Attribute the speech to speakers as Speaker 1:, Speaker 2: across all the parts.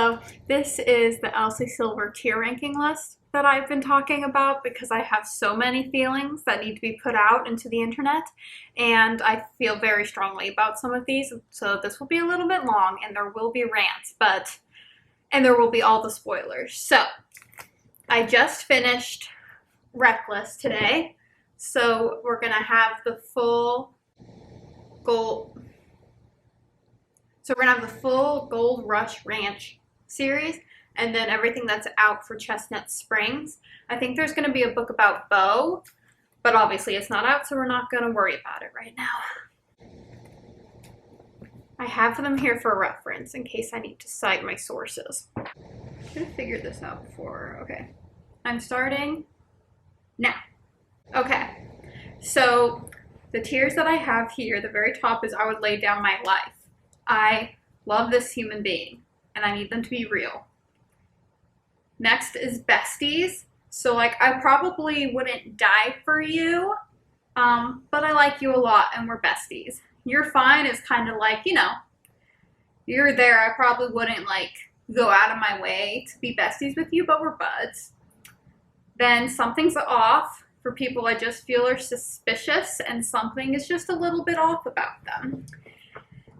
Speaker 1: Hello, this is the Elsie Silver tier ranking list that I've been talking about because I have so many feelings that need to be put out into the internet, and I feel very strongly about some of these, so this will be a little bit long and there will be rants, and there will be all the spoilers. So, I just finished Reckless today, so we're gonna have the full gold Gold Rush Ranch series, and then everything that's out for Chestnut Springs. I think there's going to be a book about Bo, but obviously it's not out, so we're not going to worry about it right now. I have them here for reference in case I need to cite my sources. I should have figured this out before. Okay. I'm starting now. Okay. So the tiers that I have here, the very top is I would lay down my life. I love this human being, and I need them to be real. Next is besties. So, like, I probably wouldn't die for you, but I like you a lot, and we're besties. You're fine is kind of like, you know, you're there. I probably wouldn't, like, go out of my way to be besties with you, but we're buds. Then something's off for people I just feel are suspicious, and something is just a little bit off about them.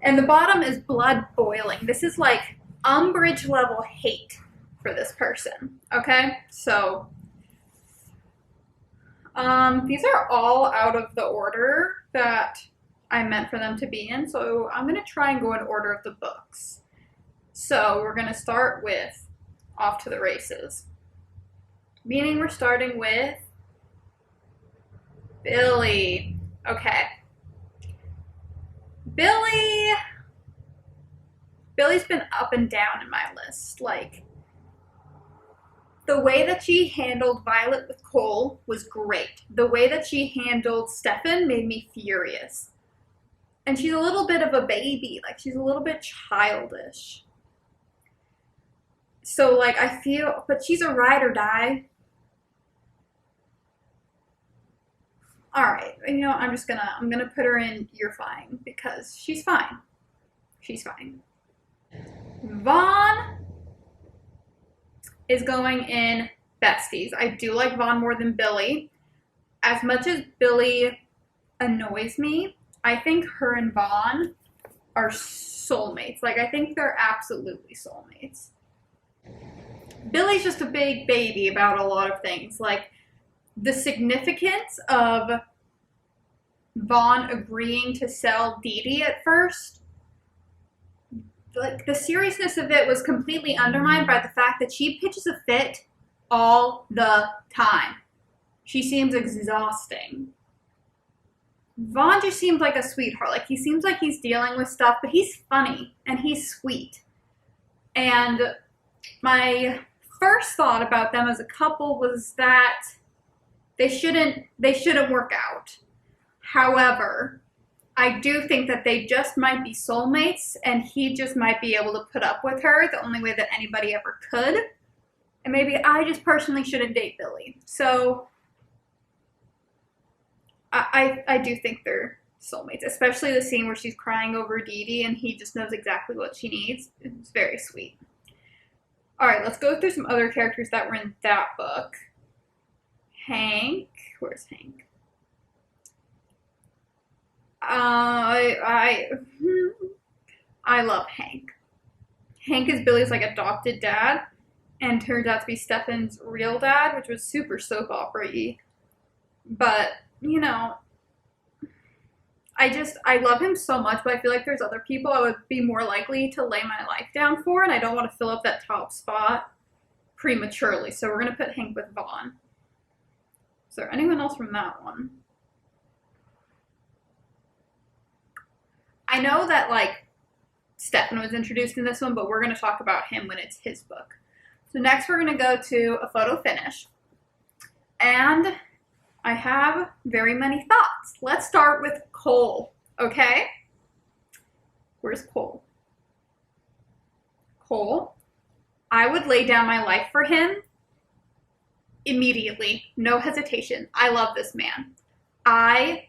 Speaker 1: And the bottom is blood boiling. This is like Umbridge level hate for this person, okay? So, these are all out of the order that I meant for them to be in, so I'm gonna try and go in order of the books. So we're gonna start with Off to the Races, meaning we're starting with Billy. Okay. Billy's been up and down in my list. Like, the way that she handled Violet with Cole was great. The way that she handled Stefan made me furious. And she's a little bit of a baby. Like, she's a little bit childish. So, like, I feel, but she's a ride or die. Alright, you know, I'm gonna put her in You're Fine, because she's fine. She's fine. Vaughn is going in besties. I do like Vaughn more than Billy. As much as Billy annoys me, I think her and Vaughn are soulmates. Like, I think they're absolutely soulmates. Billy's just a big baby about a lot of things. Like, the significance of Vaughn agreeing to sell Dee Dee at first, like, the seriousness of it was completely undermined by the fact that she pitches a fit all the time. She seems exhausting. Vaughn just seems like a sweetheart. Like, he seems like he's dealing with stuff, but he's funny and he's sweet. And my first thought about them as a couple was that they shouldn't work out. However, I do think that they just might be soulmates, and he just might be able to put up with her the only way that anybody ever could. And maybe I just personally shouldn't date Billy. So I do think they're soulmates, especially the scene where she's crying over Dee Dee and he just knows exactly what she needs. It's very sweet. All right, let's go through some other characters that were in that book. Hank, where's Hank? I love Hank. Hank is Billy's, like, adopted dad, and turns out to be Stefan's real dad, which was super soap opera-y. But, you know, I love him so much, but I feel like there's other people I would be more likely to lay my life down for, and I don't want to fill up that top spot prematurely. So we're going to put Hank with Vaughn. Is there anyone else from that one? I know that, like, Stefan was introduced in this one, but we're going to talk about him when it's his book. So next we're going to go to a photo finish. And I have very many thoughts. Let's start with Cole, okay? Where's Cole? Cole, I would lay down my life for him immediately. No hesitation. I love this man. I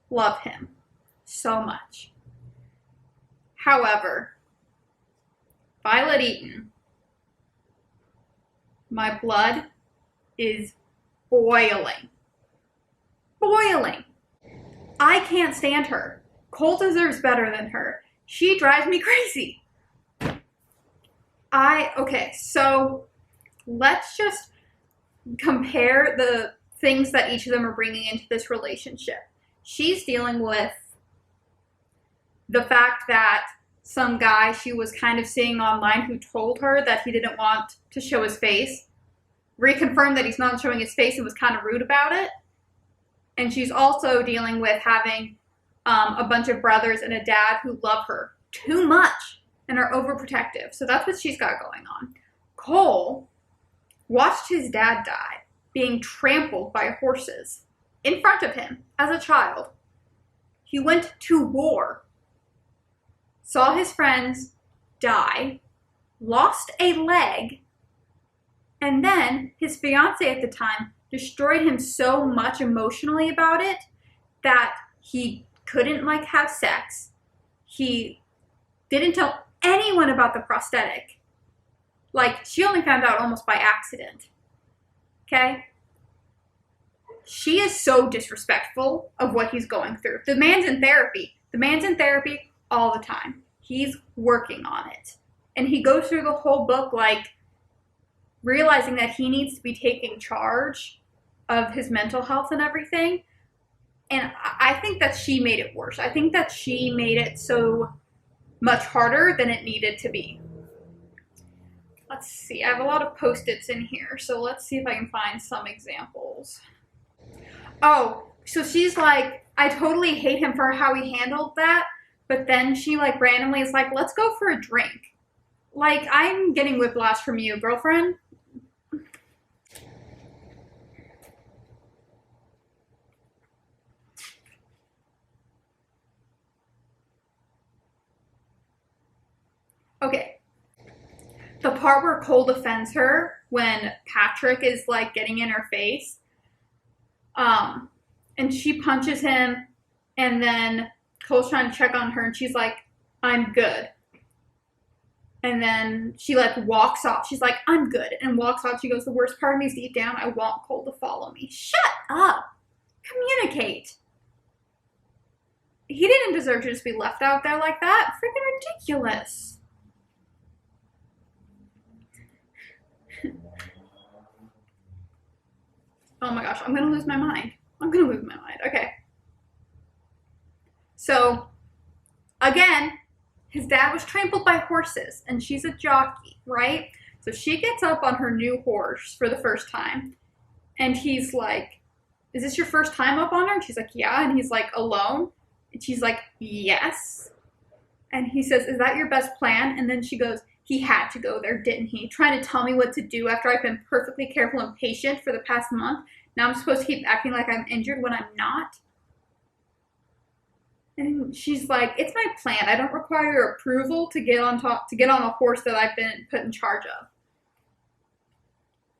Speaker 1: love him so much. However, Violet Eaton. My blood is boiling. Boiling. I can't stand her. Cole deserves better than her. She drives me crazy. Okay, so let's just compare the things that each of them are bringing into this relationship. She's dealing with the fact that some guy she was kind of seeing online who told her that he didn't want to show his face, reconfirmed that he's not showing his face and was kind of rude about it. And she's also dealing with having a bunch of brothers and a dad who love her too much and are overprotective. So that's what she's got going on. Cole watched his dad die, being trampled by horses in front of him as a child. He went to war, saw his friends die, lost a leg, and then his fiance at the time destroyed him so much emotionally about it that he couldn't have sex. He didn't tell anyone about the prosthetic. She only found out almost by accident. Okay? She is so disrespectful of what he's going through. The man's in therapy. The man's in therapy all the time. He's working on it. And he goes through the whole book realizing that he needs to be taking charge of his mental health and everything. And I think that she made it worse. I think that she made it so much harder than it needed to be. Let's see. I have a lot of Post-its in here, so let's see if I can find some examples. Oh, so she's like, I totally hate him for how he handled that, but then she randomly is like, let's go for a drink. I'm getting whiplash from you, girlfriend. Okay. The part where Cole defends her when Patrick is getting in her face, and she punches him, and then Cole's trying to check on her, and she's like, I'm good. And then she walks off. She's like, I'm good, and walks off. She goes, the worst part of me is deep down, I want Cole to follow me. Shut up. Communicate. He didn't deserve to just be left out there like that. Freaking ridiculous. Oh my gosh, I'm going to lose my mind. Okay. So, again, his dad was trampled by horses, and she's a jockey, right? So she gets up on her new horse for the first time, and he's like, is this your first time up on her? And she's like, yeah. And he's like, alone? And she's like, yes. And he says, is that your best plan? And then she goes, he had to go there, didn't he? Trying to tell me what to do after I've been perfectly careful and patient for the past month. Now I'm supposed to keep acting like I'm injured when I'm not? And she's like, it's my plan. I don't require your approval to get on a horse that I've been put in charge of.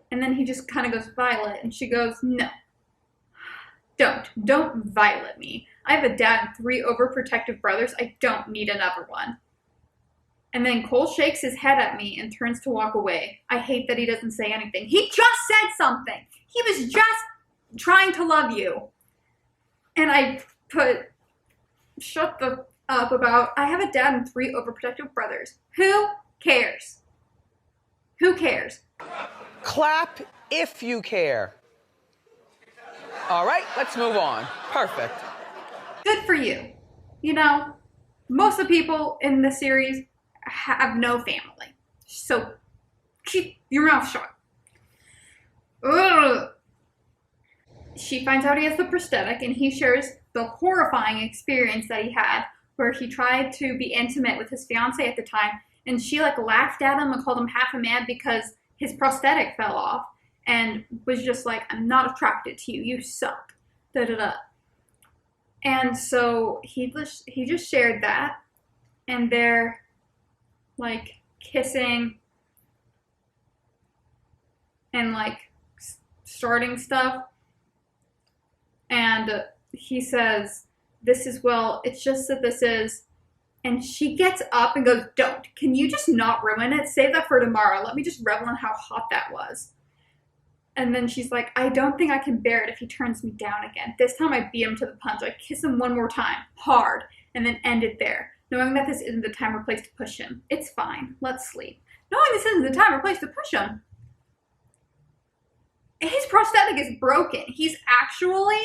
Speaker 1: And then he just kind of goes, Violet. And she goes, no. Don't Violet me. I have a dad and 3 overprotective brothers. I don't need another one. And then Cole shakes his head at me and turns to walk away. I hate that he doesn't say anything. He just said something. He was just trying to love you. And I put, shut the up about, I have a dad and 3 overprotective brothers. Who cares? Who cares?
Speaker 2: Clap if you care. All right, let's move on. Perfect.
Speaker 1: Good for you. Most of the people in this series have no family. So keep your mouth shut. Ugh. She finds out he has the prosthetic, and he shares the horrifying experience that he had where he tried to be intimate with his fiance at the time, and she laughed at him and called him half a man because his prosthetic fell off, and was just like, I'm not attracted to you. You suck. Da da da. And so he just shared that, and they're kissing and starting stuff. And he says, it's just that this is And she gets up and goes, don't. Can you just not ruin it? Save that for tomorrow. Let me just revel in how hot that was. And then she's like, I don't think I can bear it if he turns me down again. This time I beat him to the punch. I kiss him one more time, hard, and then end it there. Knowing that this isn't the time or place to push him. It's fine. Let's sleep. Knowing this isn't the time or place to push him. His prosthetic is broken. He's actually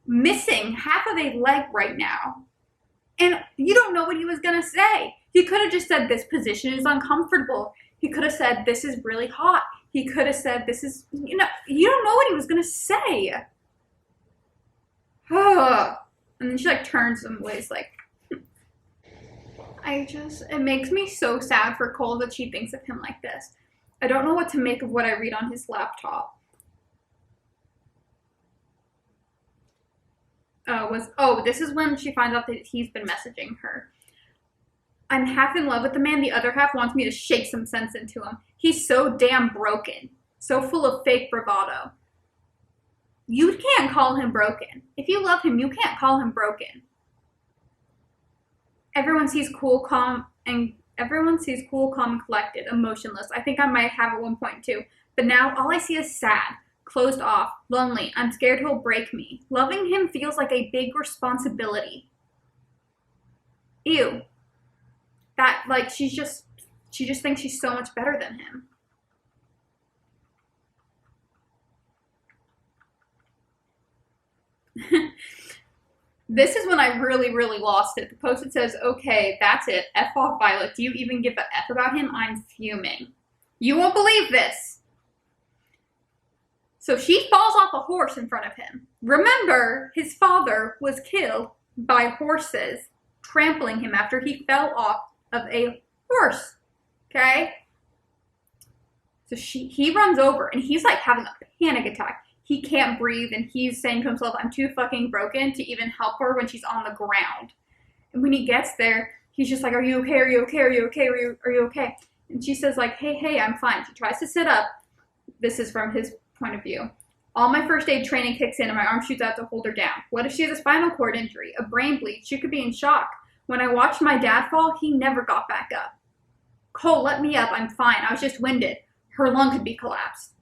Speaker 1: missing half of a leg right now. And you don't know what he was going to say. He could have just said, this position is uncomfortable. He could have said, this is really hot. He could have said, this is, you don't know what he was going to say. And then she like turns and ways like, it makes me so sad for Cole that she thinks of him like this. I don't know what to make of what I read on his laptop. This is when she finds out that he's been messaging her. I'm half in love with the man, the other half wants me to shake some sense into him. He's so damn broken, so full of fake bravado. You can't call him broken. If you love him, you can't call him broken. Everyone sees cool, calm, and collected, emotionless. I think I might have at one point too, but now all I see is sad. Closed off, lonely, I'm scared he'll break me. Loving him feels like a big responsibility. Ew. That, like, she just thinks she's so much better than him. This is when I really, really lost it. The post-it says, okay, that's it. F off, Violet. Do you even give a F about him? I'm fuming. You won't believe this. So she falls off a horse in front of him. Remember, his father was killed by horses trampling him after he fell off of a horse. Okay? So he runs over and he's like having a panic attack. He can't breathe and he's saying to himself, I'm too fucking broken to even help her when she's on the ground. And when he gets there, he's just like, are you okay? Are you okay? Are you okay? Are you okay? And she says like, hey, I'm fine. She tries to sit up. This is from his point of view. All my first aid training kicks in and my arm shoots out to hold her down. What if she has a spinal cord injury, a brain bleed? She could be in shock. When I watched my dad fall, he never got back up. Cole, let me up. I'm fine. I was just winded. Her lung could be collapsed.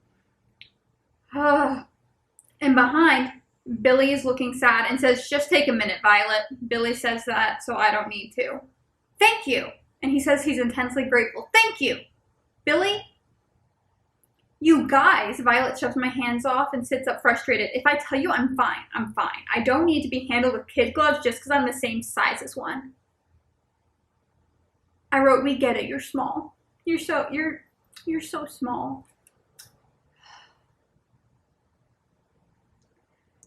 Speaker 1: And behind, Billy is looking sad and says, just take a minute, Violet. Billy says that, so I don't need to. Thank you. And he says he's intensely grateful. Thank you. Billy? You guys, Violet shoves my hands off and sits up frustrated. If I tell you I'm fine, I'm fine. I don't need to be handled with kid gloves just because I'm the same size as one. I wrote, we get it, you're small. You're so small.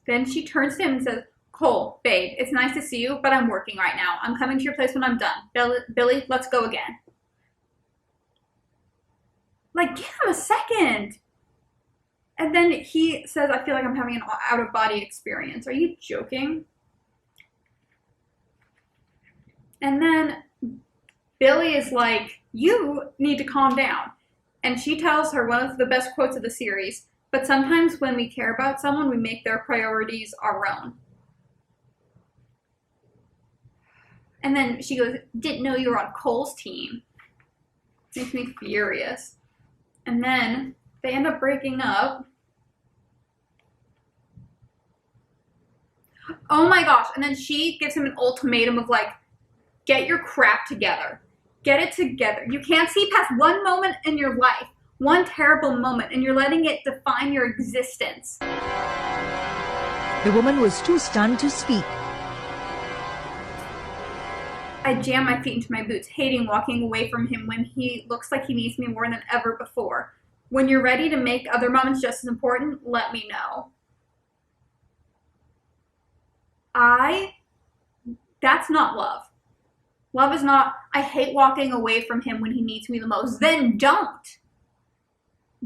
Speaker 1: Then she turns to him and says, Cole, babe, it's nice to see you, but I'm working right now. I'm coming to your place when I'm done. Billy, let's go again. Like, give him a second. And then he says, I feel like I'm having an out-of-body experience. Are you joking? And then Billy is like, you need to calm down. And she tells her one of the best quotes of the series, but sometimes when we care about someone, we make their priorities our own. And then she goes, didn't know you were on Cole's team. Makes me furious. And then they end up breaking up. Oh my gosh. And then she gives him an ultimatum of like, get your crap together. Get it together. You can't see past one moment in your life, one terrible moment, and you're letting it define your existence.
Speaker 3: The woman was too stunned to speak.
Speaker 1: I jam my feet into my boots, hating walking away from him when he looks like he needs me more than ever before. When you're ready to make other moments just as important, let me know. That's not love. Love is not, I hate walking away from him when he needs me the most. Then don't.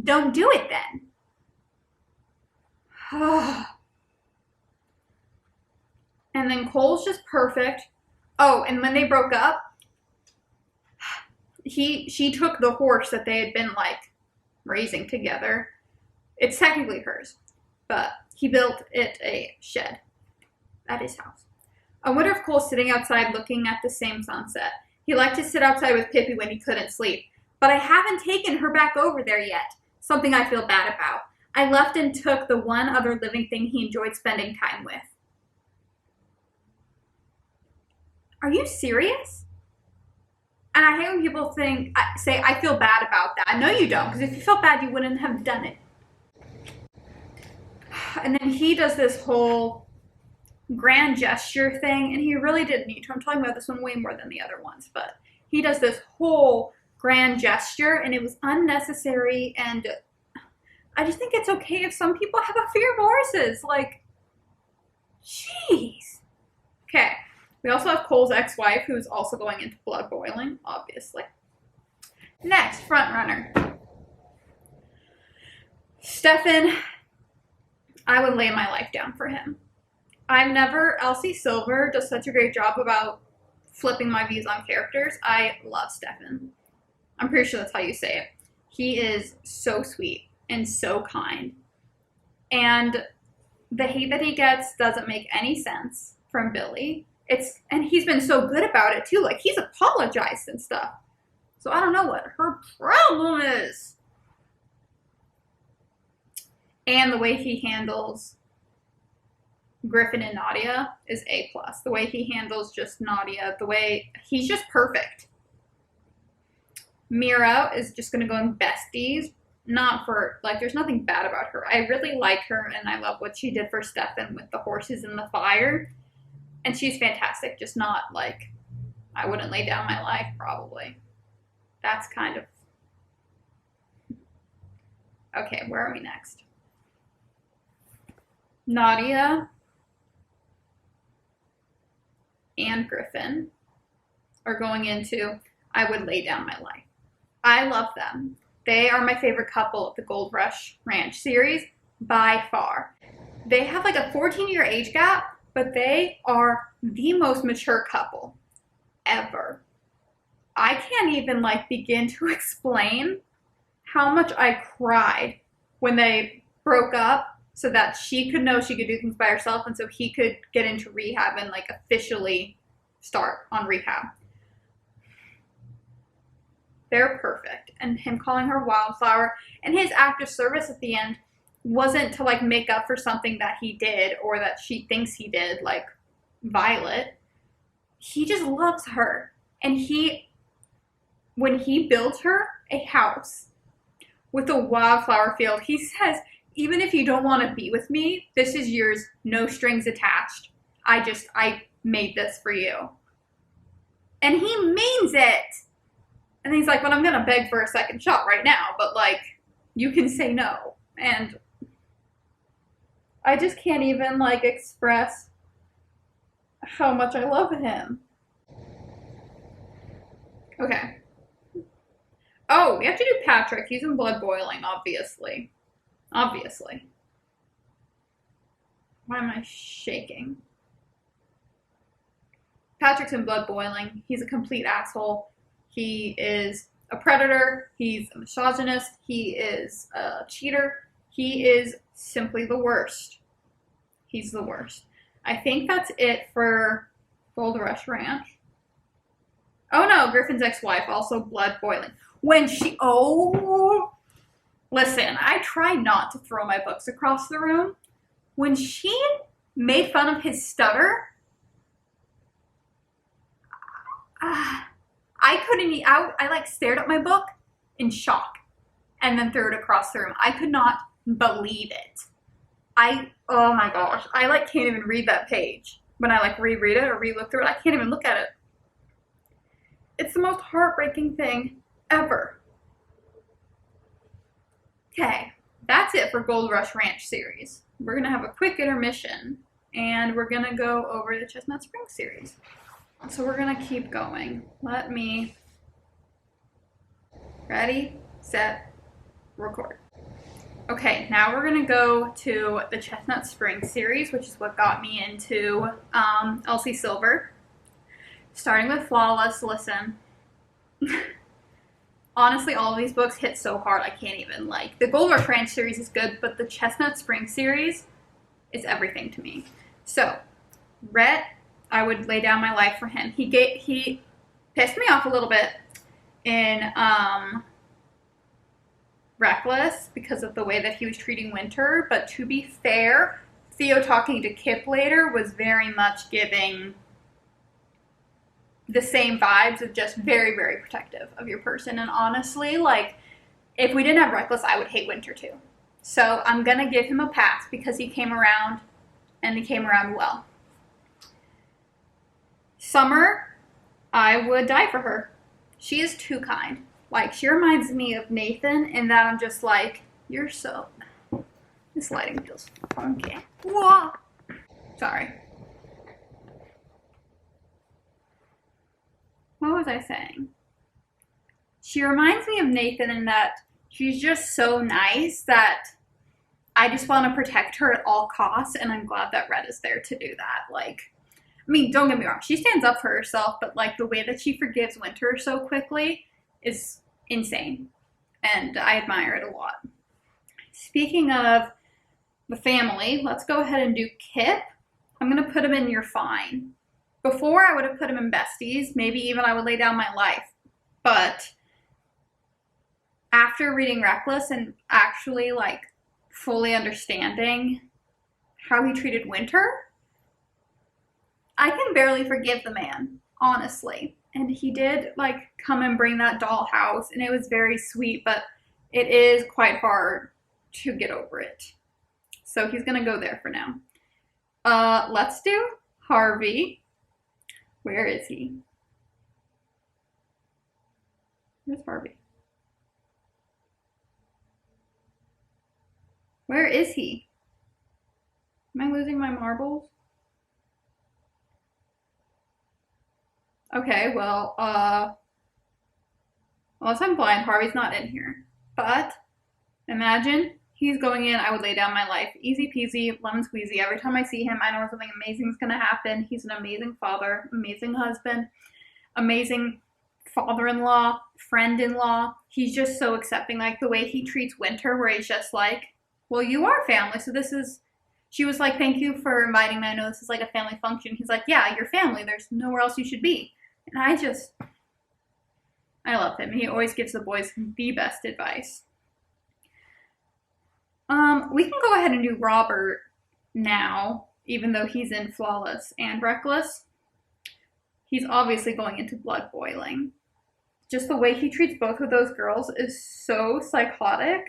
Speaker 1: Don't do it then. And then Cole's just perfect. Oh, and when they broke up, she took the horse that they had been like raising together. It's technically hers, but he built it a shed at his house. I wonder if Cole's sitting outside looking at the same sunset. He liked to sit outside with Pippi when he couldn't sleep. But I haven't taken her back over there yet. Something I feel bad about. I left and took the one other living thing he enjoyed spending time with. Are you serious? And I hate when people say, I feel bad about that. No, you don't, because if you felt bad, you wouldn't have done it. And then he does this whole grand gesture thing, and he really didn't need to. I'm talking about this one way more than the other ones, but he does this whole grand gesture, and it was unnecessary, and I just think it's okay if some people have a fear of horses. Like, jeez. Okay. We also have Cole's ex-wife, who's also going into blood boiling, obviously. Next, front runner. Stefan, I would lay my life down for him. Elsie Silver does such a great job about flipping my views on characters. I love Stefan. I'm pretty sure that's how you say it. He is so sweet and so kind. And the hate that he gets doesn't make any sense from Billy. And he's been so good about it too. Like, he's apologized and stuff. So I don't know what her problem is. And the way he handles Griffin and Nadia is A+. The way he handles just Nadia, he's just perfect. Mira is just going to go in besties. Not for, there's nothing bad about her. I really like her, and I love what she did for Stefan with the horses and the fire. And she's fantastic, just not, I wouldn't lay down my life, probably. That's kind of... Okay, where are we next? Nadia and Griffin are going into I would lay down my life. I love them. They are my favorite couple of the Gold Rush Ranch series by far. They have a 14-year age gap, but they are the most mature couple ever. I can't even begin to explain how much I cried when they broke up so that she could know she could do things by herself and so he could get into rehab and officially start on rehab. They're perfect. And him calling her Wildflower and his act of service at the end wasn't to make up for something that he did or that she thinks he did, like Violet. He just loves her. And when he builds her a house with a wildflower field, he says, even if you don't want to be with me, this is yours, no strings attached. I made this for you. And he means it. And he's like, well, I'm going to beg for a second shot right now, but you can say no. And I just can't even express how much I love him. Okay. Oh, we have to do Patrick. He's in blood boiling, obviously. Obviously. Why am I shaking? Patrick's in blood boiling. He's a complete asshole. He is a predator. He's a misogynist. He is a cheater. He is simply the worst. He's the worst. I think that's it for Gold Rush Ranch. Oh no, Griffin's ex-wife, also blood boiling. Listen, I try not to throw my books across the room. When she made fun of his stutter, I couldn't, I stared at my book in shock and then threw it across the room. I could not believe it. Oh my gosh, I can't even read that page. When I reread it or re-look through it, I can't even look at it. It's the most heartbreaking thing ever. Okay, that's it for Gold Rush Ranch series. We're going to have a quick intermission, and we're going to go over the Chestnut Springs series. So we're going to keep going. Ready, set, record. Okay, now we're going to go to the Chestnut Springs series, which is what got me into Elsie Silver. Starting with Flawless, listen. Honestly, all of these books hit so hard I can't even The Gold Rush Ranch series is good, but the Chestnut Springs series is everything to me. So, Rhett I would lay down my life for him. He pissed me off a little bit in Reckless because of the way that he was treating Winter, but to be fair, Theo talking to Kip later was very much giving the same vibes of just very, very protective of your person. And honestly, like, if we didn't have Reckless, I would hate Winter too. So I'm gonna give him a pass because he came around, and he came around well. Summer, I would die for her. She is too kind. Like, she reminds me of Nathan in that I'm just like, you're so... This lighting feels funky. Whoa! Sorry. What was I saying? She reminds me of Nathan in that she's just so nice that I just want to protect her at all costs, and I'm glad that Red is there to do that. Like, I mean, don't get me wrong, she stands up for herself, but like the way that she forgives Winter so quickly is insane, and I admire it a lot. Speaking of the family, let's go ahead and do Kip. I'm going to put him in You're Fine. Before, I would have put him in Besties. Maybe even I would lay down my life. But after reading Reckless and actually, like, fully understanding how he treated Winter, I can barely forgive the man, honestly. And he did, like, come and bring that dollhouse, and it was very sweet, but it is quite hard to get over it. So he's going to go there for now. Let's do Harvey. Where is he? Where's Harvey? Where is he? Am I losing my marbles? Okay, well, unless I'm blind, Harvey's not in here. But imagine he's going in, I would lay down my life. Easy peasy, lemon squeezy. Every time I see him, I know something amazing is going to happen. He's an amazing father, amazing husband, amazing father-in-law, friend-in-law. He's just so accepting. Like the way he treats Winter, where he's just like, well, you are family, so this is... She was like, thank you for inviting me. I know this is like a family function. He's like, yeah, you're family. There's nowhere else you should be. And I love him. He always gives the boys the best advice. We can go ahead and do Robert now, even though he's in Flawless and Reckless. He's obviously going into Blood Boiling. Just the way he treats both of those girls is so psychotic.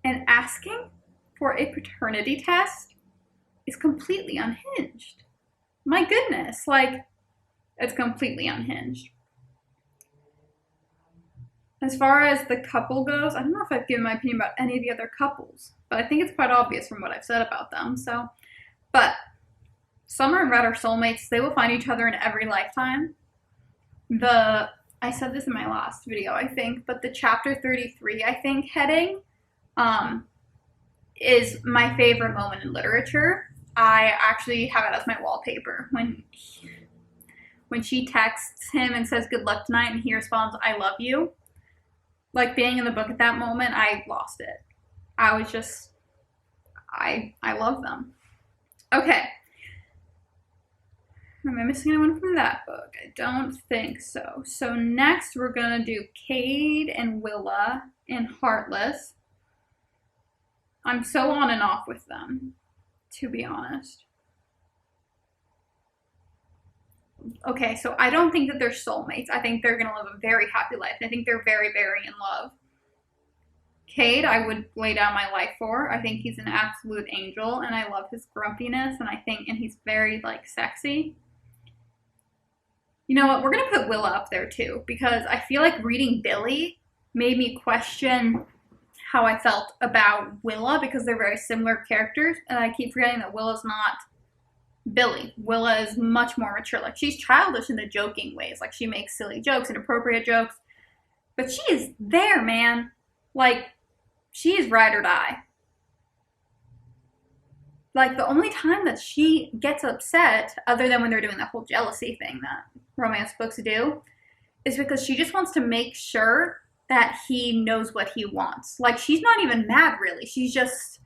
Speaker 1: And asking for a paternity test is completely unhinged. My goodness, like, it's completely unhinged. As far as the couple goes, I don't know if I've given my opinion about any of the other couples, but I think it's quite obvious from what I've said about them, so. But Summer and Red are soulmates. They will find each other in every lifetime. I said this in my last video, I think, but the chapter 33, I think, heading is my favorite moment in literature. I actually have it as my wallpaper. When she texts him and says good luck tonight and he responds, I love you. Like, being in the book at that moment, I lost it. I was just, I love them. Okay. Am I missing anyone from that book? I don't think so. So next we're going to do Cade and Willa in Heartless. I'm so on and off with them, to be honest. Okay, so I don't think that they're soulmates. I think they're going to live a very happy life. I think they're very, very in love. Cade, I would lay down my life for. I think he's an absolute angel, and I love his grumpiness, and he's very, like, sexy. You know what? We're going to put Willa up there, too, because I feel like reading Billy made me question how I felt about Willa, because they're very similar characters, and I keep forgetting that Willa's not Billy. Willa is much more mature. Like, she's childish in the joking ways. Like, she makes silly jokes, inappropriate jokes, but she is there, man. Like, she is ride or die. Like, the only time that she gets upset, other than when they're doing that whole jealousy thing that romance books do, is because she just wants to make sure that he knows what he wants. Like, she's not even mad, really. She's just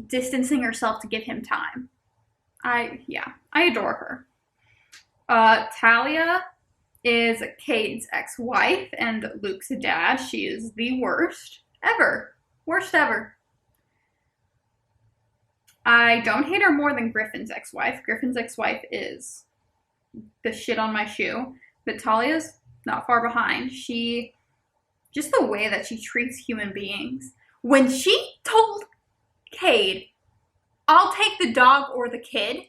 Speaker 1: distancing herself to give him time. I adore her. Talia is Cade's ex-wife and Luke's dad. She is the worst ever. Worst ever. I don't hate her more than Griffin's ex-wife. Griffin's ex-wife is the shit on my shoe. But Talia's not far behind. Just the way that she treats human beings. When she told Cade, I'll take the dog or the kid.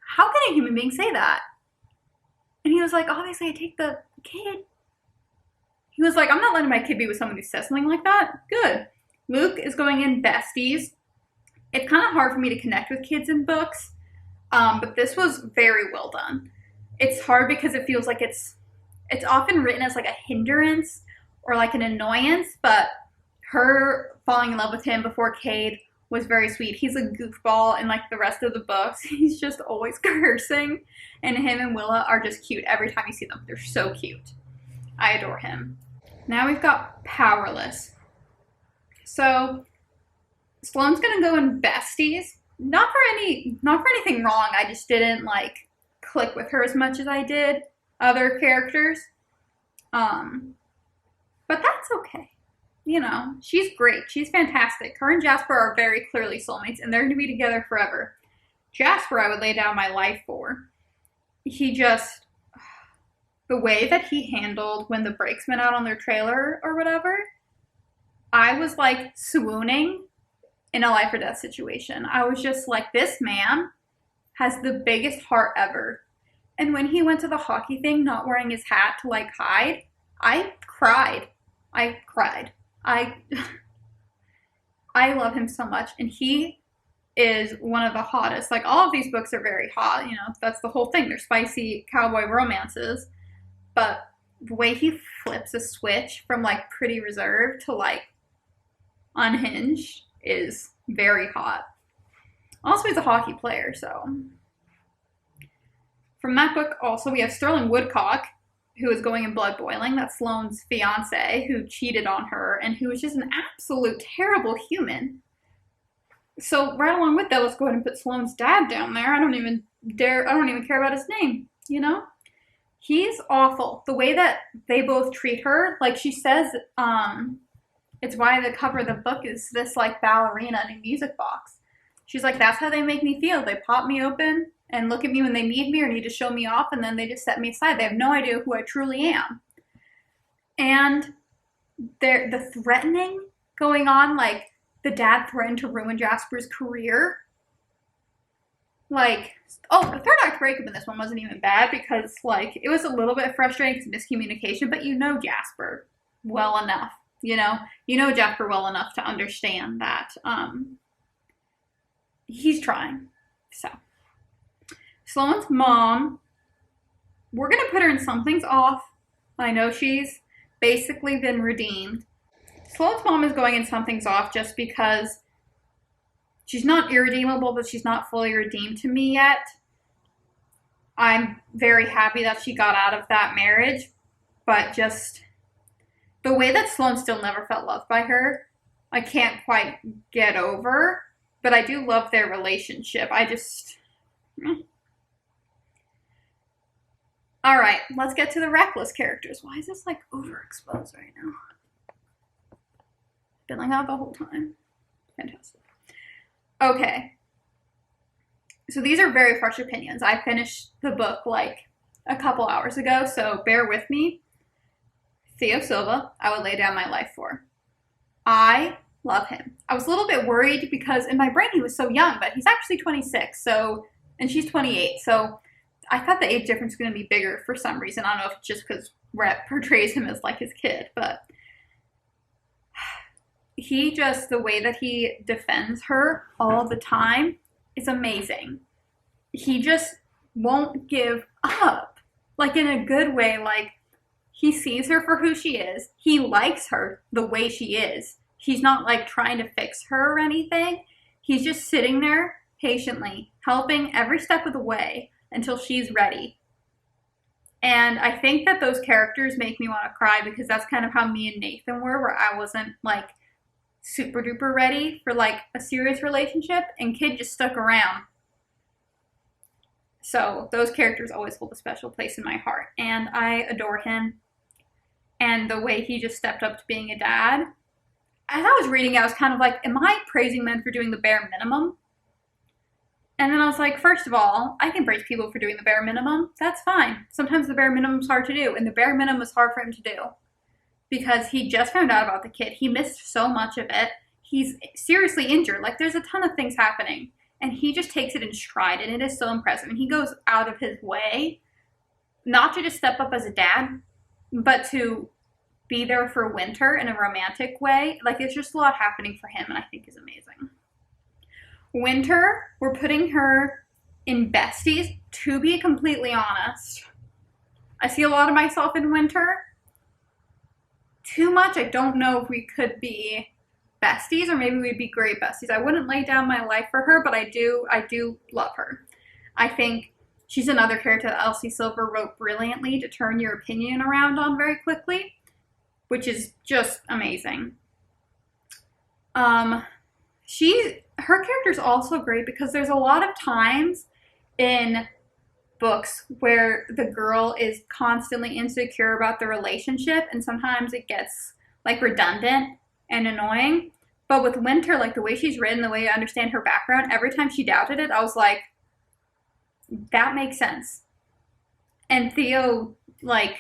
Speaker 1: How can a human being say that? And he was like, obviously I take the kid. He was like, I'm not letting my kid be with someone who says something like that. Good. Luke is going in besties. It's kind of hard for me to connect with kids in books, but this was very well done. It's hard because it feels like it's often written as like a hindrance or like an annoyance, but her falling in love with him before Cade was very sweet. He's a goofball in like the rest of the books. He's just always cursing, and him and Willa are just cute every time you see them. They're so cute. I adore him. Now we've got Powerless. So Sloane's gonna go in besties. Not for anything wrong. I just didn't like click with her as much as I did other characters. But that's okay. You know, she's great. She's fantastic. Her and Jasper are very clearly soulmates, and they're going to be together forever. Jasper, I would lay down my life for. The way that he handled when the brakes went out on their trailer or whatever, I was like swooning in a life or death situation. I was just like, this man has the biggest heart ever. And when he went to the hockey thing, not wearing his hat to like hide, I cried. I love him so much, and he is one of the hottest. Like, all of these books are very hot, you know, that's the whole thing. They're spicy cowboy romances, but the way he flips a switch from like pretty reserved to like unhinged is very hot. Also, he's a hockey player, so. From that book, also, we have Sterling Woodcock, who is going in Blood Boiling. That's Sloane's fiance, who cheated on her and who was just an absolute terrible human. So right along with that, let's go ahead and put Sloane's dad down there. I don't even care about his name, you know? He's awful. The way that they both treat her, like she says, it's why the cover of the book is this like ballerina in a music box. She's like, that's how they make me feel. They pop me open and look at me when they need me or need to show me off, and then they just set me aside. They have no idea who I truly am. And the threatening going on, like the dad threatened to ruin Jasper's career. Like, the third act breakup in this one wasn't even bad because like it was a little bit frustrating because miscommunication, but you know Jasper well enough, you know Jasper well enough to understand that he's trying. So Sloane's mom, we're going to put her in Something's Off. I know she's basically been redeemed. Sloane's mom is going in Something's Off just because she's not irredeemable, but she's not fully redeemed to me yet. I'm very happy that she got out of that marriage, but just the way that Sloane still never felt loved by her, I can't quite get over, but I do love their relationship. All right, let's get to the Reckless characters. Why is this like overexposed right now? Been like that the whole time. Fantastic. Okay. So these are very fresh opinions. I finished the book like a couple hours ago, so bear with me. Theo Silva, I would lay down my life for. I love him. I was a little bit worried because in my brain he was so young, but he's actually 26, and she's 28, so I thought the age difference was going to be bigger for some reason. I don't know if it's just because Rhett portrays him as like his kid, but the way that he defends her all the time is amazing. He just won't give up, like in a good way. Like, he sees her for who she is. He likes her the way she is. He's not like trying to fix her or anything. He's just sitting there patiently, helping every step of the way until she's ready. And I think that those characters make me want to cry because that's kind of how me and Nathan were, where I wasn't like super duper ready for like a serious relationship, and Kid just stuck around. So those characters always hold a special place in my heart, and I adore him. And the way he just stepped up to being a dad. As I was reading it, I was kind of like, am I praising men for doing the bare minimum? And then I was like, first of all, I can praise people for doing the bare minimum. That's fine. Sometimes the bare minimum is hard to do, and the bare minimum is hard for him to do. Because he just found out about the kid. He missed so much of it. He's seriously injured. Like, there's a ton of things happening. And he just takes it in stride, and it is so impressive. And he goes out of his way, not to just step up as a dad, but to be there for Winter in a romantic way. Like, it's just a lot happening for him, and I think is amazing. Winter, we're putting her in besties. To be completely honest, I see a lot of myself in Winter. Too much, I don't know if we could be besties, or maybe we'd be great besties. I wouldn't lay down my life for her, but I do love her. I think she's another character that Elsie Silver wrote brilliantly to turn your opinion around on very quickly, which is just amazing. Her character's also great because there's a lot of times in books where the girl is constantly insecure about the relationship, and sometimes it gets like redundant and annoying. But with Winter, like the way she's written, the way I understand her background, every time she doubted it, I was like, that makes sense. And Theo, like,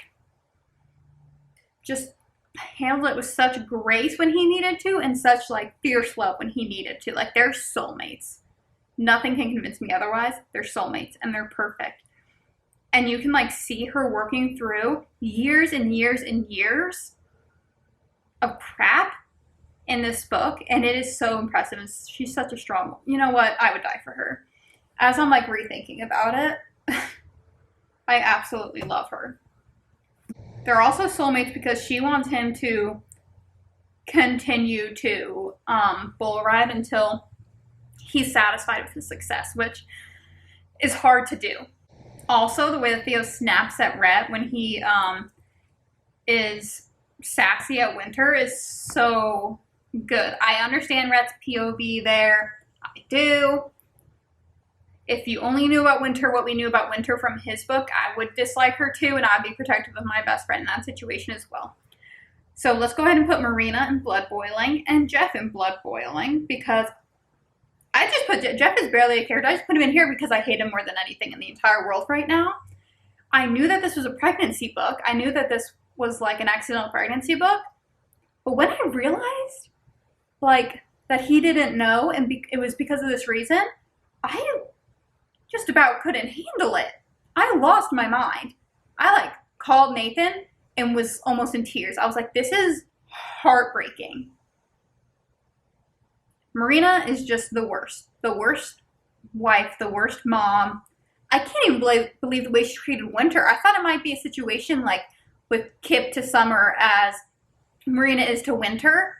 Speaker 1: just handled it with such grace when he needed to, and such like fierce love when he needed to. Like, they're soulmates. Nothing can convince me otherwise. They're soulmates, and they're perfect. And you can like see her working through years and years and years of crap in this book, and it is so impressive. She's such a strong, you know what, I would die for her. As I'm like rethinking about it, I absolutely love her. They're also soulmates because she wants him to continue to bull ride until he's satisfied with his success, which is hard to do. Also, the way that Theo snaps at Rhett when he is sassy at Winter is so good. I understand Rhett's POV there. I do. If you only knew about Winter what we knew about Winter from his book, I would dislike her too, and I'd be protective of my best friend in that situation as well. So let's go ahead and put Marina in Blood Boiling and Jeff in Blood Boiling, because I just put Jeff is barely a character. I just put him in here because I hate him more than anything in the entire world right now. I knew that this was a pregnancy book. I knew that this was like an accidental pregnancy book. But when I realized like that he didn't know and it was because of this reason, I just about couldn't handle it. I lost my mind. I like called Nathan and was almost in tears. I was like, this is heartbreaking. Marina is just the worst wife, the worst mom. I can't even believe the way she treated Winter. I thought it might be a situation like with Kip to Summer as Marina is to Winter,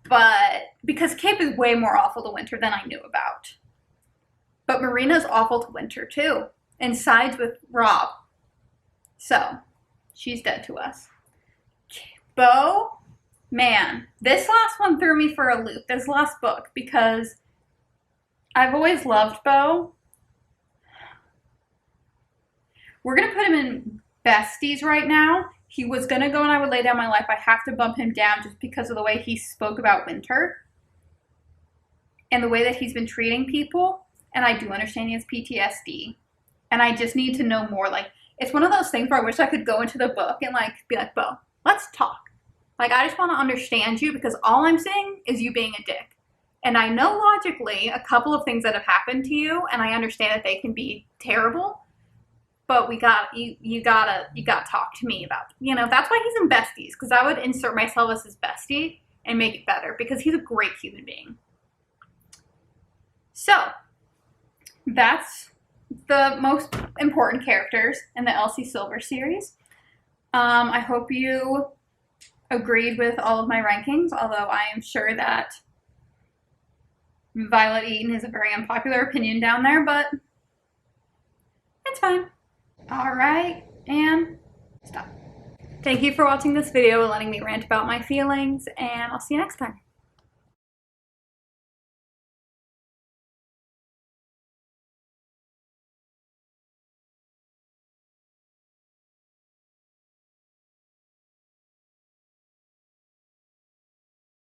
Speaker 1: but because Kip is way more awful to Winter than I knew about. But Marina's awful to Winter too, and sides with Rob. So, she's dead to us. Bo, man, this last one threw me for a loop, this last book, because I've always loved Bo. We're going to put him in besties right now. He was going to go and I Would Lay Down My Life. I have to bump him down just because of the way he spoke about Winter and the way that he's been treating people. And I do understand he has PTSD. And I just need to know more. Like, it's one of those things where I wish I could go into the book and like be like, Bo, let's talk. Like, I just want to understand you because all I'm seeing is you being a dick. And I know logically a couple of things that have happened to you, and I understand that they can be terrible. But you gotta talk to me about, that's why he's in besties, because I would insert myself as his bestie and make it better because he's a great human being. So, that's the most important characters in the Elsie Silver series. I hope you agreed with all of my rankings, although I am sure that Violet Eaton is a very unpopular opinion down there, but it's fine. All right, and stop. Thank you for watching this video and letting me rant about my feelings, and I'll see you next time.